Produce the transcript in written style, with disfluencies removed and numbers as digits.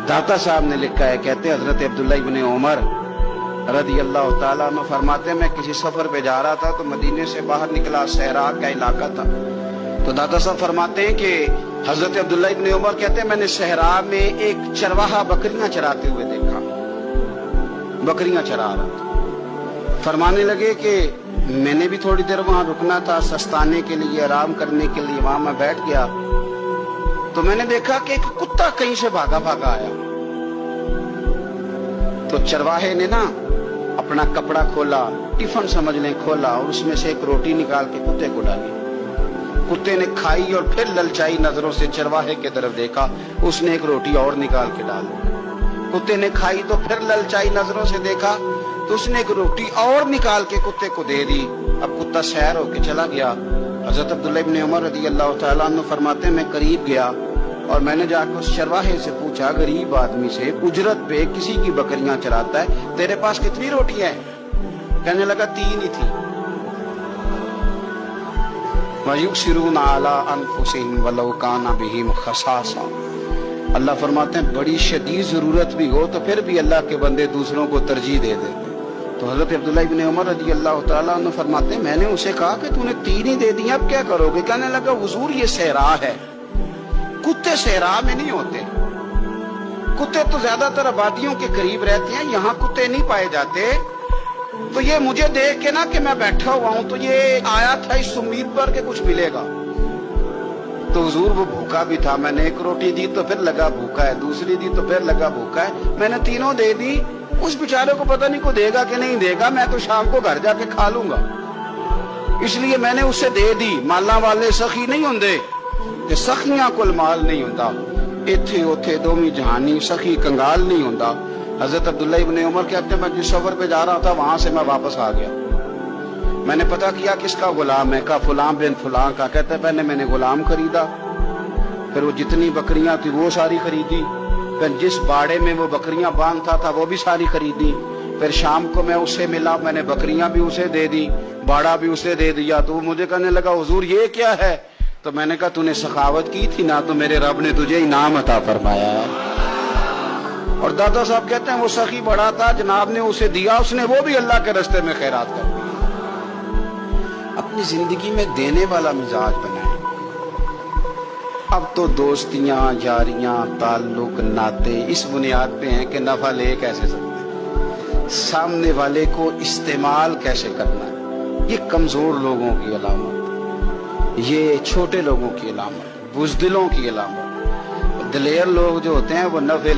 दाता साहब ने लिखा है, कहते हजरत अब्दुल्ला इब्न उमर रदी अल्लाह ताला अन्हु फरमाते, मैं किसी सफर पे जा रहा था तो मदीने से बाहर निकला, सहरा का इलाका था। तो दाता साहब फरमाते हैं कि हजरत अब्दुल्ला इब्न उमर कहते हैं, मैंने सहरा में एक चरवाहा बकरियां चराते हुए देखा, बकरियां चरा रहा था। फरमाने लगे कि मैंने भी थोड़ी देर वहां रुकना था, सस्ताने के लिए, आराम करने के लिए वहां मैं बैठ गया। तो मैंने देखा कि एक कुत्ता कहीं से भागा भागा आया। तो चरवाहे ने ना अपना कपड़ा खोला, टिफिन समझ लें खोला, और उसमें से एक रोटी निकाल के कुत्ते को डाली। कुत्ते ने खाई और फिर ललचाई नजरों से चरवाहे की तरफ देखा, उसने एक रोटी और निकाल के डाल दी। कुत्ते ने खाई तो फिर ललचाई नजरों से देखा तो उसने एक रोटी और निकाल के कुत्ते को दे दी। अब कुत्ता सैर होके चला गया। हजरत अब्दुल्ला इब्न उमर रज़ी अल्लाह तआला अन्हु फरमाते, मैं करीब गया और मैंने जाकर उस चरवाहे से पूछा, गरीब आदमी से, उजरत पे किसी की बकरियां चराता है, तेरे पास कितनी रोटियां हैं? कहने लगा 3 ही थी। वयुसिरूना अला अनफुसिहिम वलौ काना बिहिम खसासा। अल्लाह फरमाते हैं, बड़ी शदीद जरूरत भी हो तो फिर भी अल्लाह के बंदे दूसरों को तरजीह दे देते। तो हजरत अब्दुल्ला इब्न उमर रज़ी अल्लाह तआला अन्हु फरमाते, मैंने उसे कहा कि तूने 3 ही दे दिए, अब क्या करोगे? कहने लगा, हुजूर ये सहरा है, कुत्ते सहरा में नहीं होते। कुत्ते तो ज्यादातर आबादियों के करीब रहते हैं, यहाँ कुत्ते नहीं पाए जाते। तो ये मुझे देख के ना कि मैं बैठा हुआ हूं, तो ये आया था इस उम्मीद पर कि कुछ मिलेगा। तो हुजूर वो भूखा भी था, मैंने एक रोटी दी तो फिर लगा भूखा है, दूसरी दी तो फिर लगा भूखा है, मैंने 3 दे दी। उस बेचारे को पता नहीं को देगा कि नहीं देगा, मैं तो शाम को घर जाके खा लूंगा, इसलिए मैंने उसे दे दी। माला वाले सखी नहीं होंगे कि सखियां कोल माल नहीं होता, इथे उथे दोमी जहानी सखी कंगाल नहीं होता। हजरत अब्दुल्ला इब्न उमर कहते हैं, मैं जिस सफर पे जा रहा था वहां से मैं वापस आ गया। मैंने पता किया किसका गुलाम है, कहा फुलां बिन फुलां का। कहते हैं, पहले मैंने गुलाम खरीदा, फिर वो जितनी बकरियां थी वो सारी खरीदी, फिर जिस बाड़े में वो बकरियां बांधता था वो भी सारी खरीदी। फिर शाम को मैं उससे मिला, मैंने बकरियां भी उसे दे दी, बाड़ा भी उसे दे दिया। तो वो मुझे कहने लगा, हुजूर ये क्या है? तो मैंने कहा, तूने सखावत की थी ना, तो मेरे रब ने तुझे इनाम अता फरमाया। और दादा साहब कहते हैं, वो सखी बड़ा था, जनाब ने उसे दिया, उसने वो भी अल्लाह के रास्ते में खैरात कर दी। अपनी जिंदगी में देने वाला मिजाज बनाए। अब तो दोस्तियां, यारियां, ताल्लुक, नाते इस बुनियाद पे हैं कि नफा ले कैसे सकते, सामने वाले को इस्तेमाल कैसे करना है। ये कमजोर लोगों की अलामत, ये छोटे लोगों की अलामत, बुज़दिलों की अलामत। दिलेर लोग जो होते हैं वो नफे